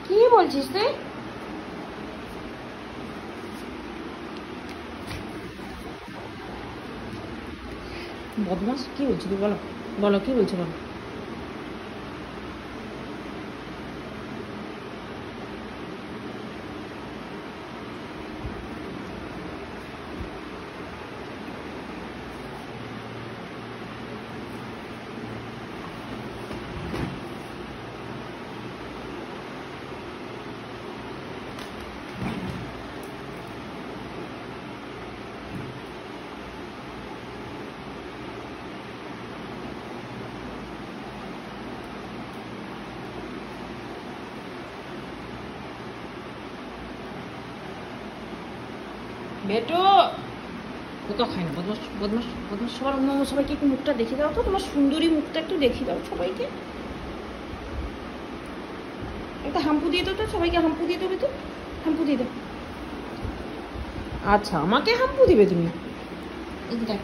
কি বলছিস তুই? বদমাস, কি বলছিস তুই? বলো বলো, কি বলছো বলো। বেটো কোথাও খায় না, বদমাস বদমাস বদমাস। সবার অন্য সবাইকে একটু মুখটা দেখিয়ে দাও তো, তোমার সুন্দরী মুখটা একটু দেখিয়ে দাও সবাইকে। একটা হাম্পু দিয়ে দাও তো সবাইকে, হাম্পু দিয়ে দেবে তো, হাম্পু দিয়ে দাও। আচ্ছা, আমাকে হাম্পু দিবে তুমি? এই দেখ।